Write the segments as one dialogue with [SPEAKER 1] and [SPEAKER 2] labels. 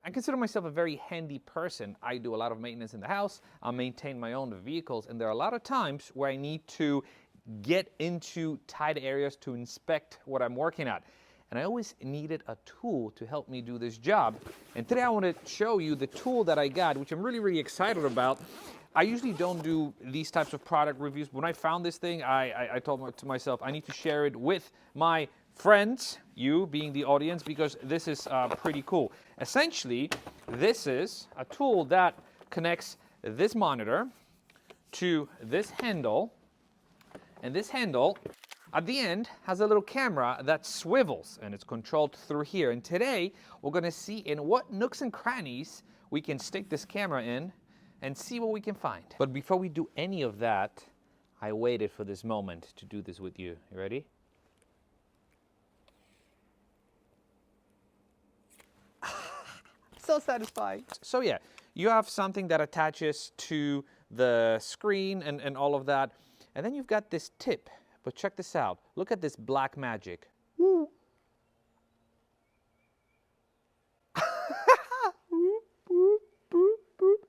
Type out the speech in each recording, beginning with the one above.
[SPEAKER 1] I consider myself a very handy person. I do a lot of maintenance in the house. I maintain my own vehicles, and there are a lot of times where I need to get into tight areas to inspect what I'm working at. And I always needed a tool to help me do this job. And today I want to show you the tool that I got, which I'm really, really excited about. I usually don't do these types of product reviews. When I found this thing, I told to myself, I need to share it with my friends, you being the audience, because this is pretty cool. Essentially, this is a tool that connects this monitor to this handle, and this handle at the end has a little camera that swivels, and it's controlled through here. And today we're going to see in what nooks and crannies we can stick this camera in and see what we can find. But before we do any of that, I waited for this moment to do this with you. You ready? So satisfying. So yeah, you have something that attaches to the screen and all of that. And then you've got this tip. But check this out. Look at this black magic. Woo.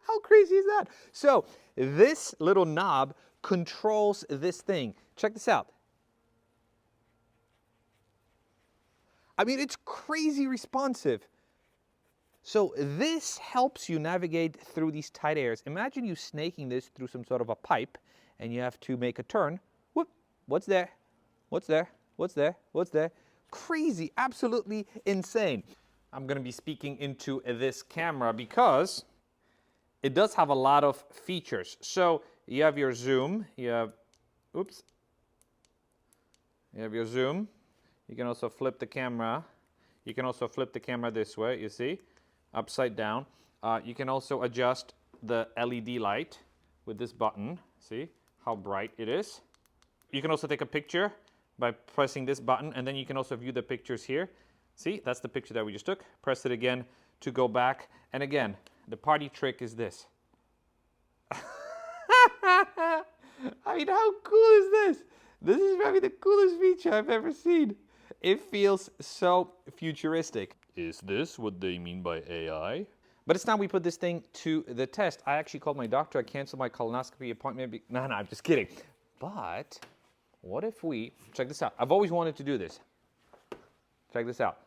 [SPEAKER 1] How crazy is that? So this little knob controls this thing. Check this out. I mean, it's crazy responsive. So this helps you navigate through these tight areas. Imagine you snaking this through some sort of a pipe and you have to make a turn. Whoop, what's there? What's there? What's there? What's there? Crazy, absolutely insane. I'm gonna be speaking into this camera because it does have a lot of features. So you have your zoom, you have, oops. You have your zoom. You can also flip the camera. You can also flip the camera this way, you see? Upside down. You can also adjust the LED light with this button. See how bright it is? You can also take a picture by pressing this button, and then you can also view the pictures here. See, that's the picture that we just took. Press it again to go back. And again, the party trick is this. I mean, how cool is this? This is probably the coolest feature I've ever seen. It feels so futuristic. Is this what they mean by AI? But it's time we put this thing to the test. I actually called my doctor. I canceled my colonoscopy appointment. No, I'm just kidding. But what if we, check this out. I've always wanted to do this. Check this out.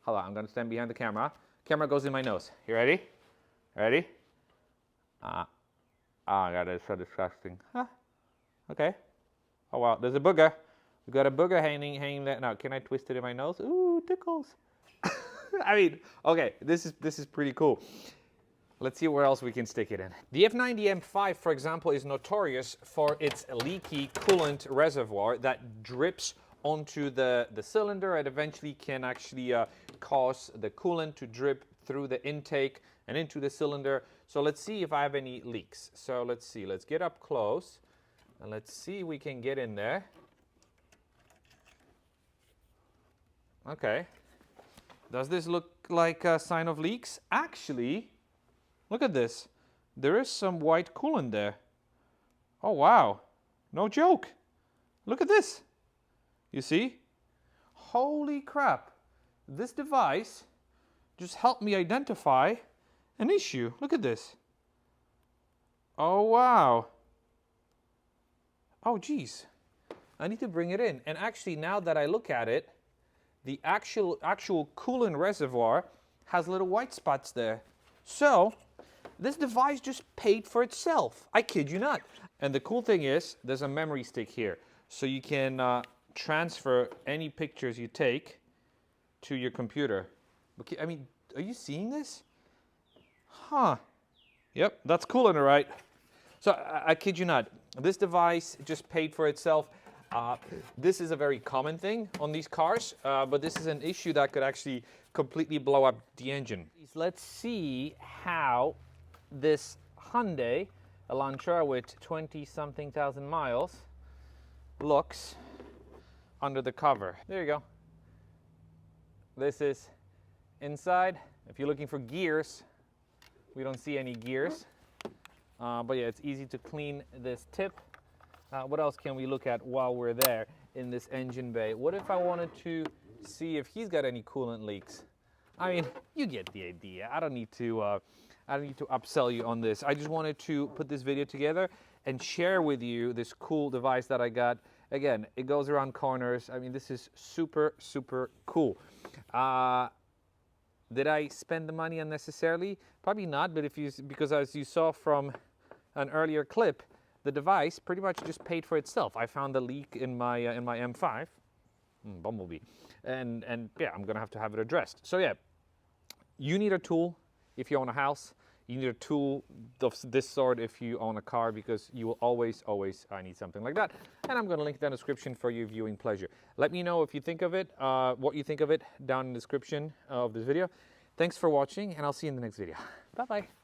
[SPEAKER 1] Hold on, I'm going to stand behind the camera. Camera goes in my nose. You ready? Ready? Oh, God, that's so disgusting. Huh? Okay. Oh, wow, there's a booger. We've got a booger hanging there. Now, can I twist it in my nose? Ooh, tickles. I mean, okay, this is pretty cool. Let's see where else we can stick it in. The F90 M5, for example, is notorious for its leaky coolant reservoir that drips onto the cylinder and eventually can actually cause the coolant to drip through the intake and into the cylinder. So let's see if I have any leaks. So let's see, let's get up close and let's see if we can get in there. Okay. Does this look like a sign of leaks? Actually, look at this. There is some white coolant there. Oh, wow. No joke. Look at this. You see? Holy crap. This device just helped me identify an issue. Look at this. Oh, wow. Oh, geez. I need to bring it in. And actually, now that I look at it, the actual coolant reservoir has little white spots there. So this device just paid for itself. I kid you not. And the cool thing is there's a memory stick here. So you can transfer any pictures you take to your computer. Okay, I mean, are you seeing this? Huh. Yep, that's coolant, all right. So I kid you not. This device just paid for itself. This is a very common thing on these cars, but this is an issue that could actually completely blow up the engine. Let's see how this Hyundai Elantra with 20-something thousand miles looks under the cover. There you go. This is inside. If you're looking for gears, we don't see any gears. But yeah, it's easy to clean this tip. What else can we look at while we're there in this engine bay? What if I wanted to see if he's got any coolant leaks? I mean, you get the idea. I don't need to upsell you on this. I just wanted to put this video together and share with you this cool device that I got. Again, it goes around corners. I mean, this is super, super cool. Did I spend the money unnecessarily? Probably not, but because as you saw from an earlier clip, the device pretty much just paid for itself. I found a leak in my M5, Bumblebee, and yeah, I'm gonna have to have it addressed. So yeah, you need a tool if you own a house. You need a tool of this sort if you own a car, because you will always need something like that. And I'm going to link that in the description for your viewing pleasure. Let me know if you think of it, what you think of it down in the description of this video. Thanks for watching, and I'll see you in the next video. Bye-bye.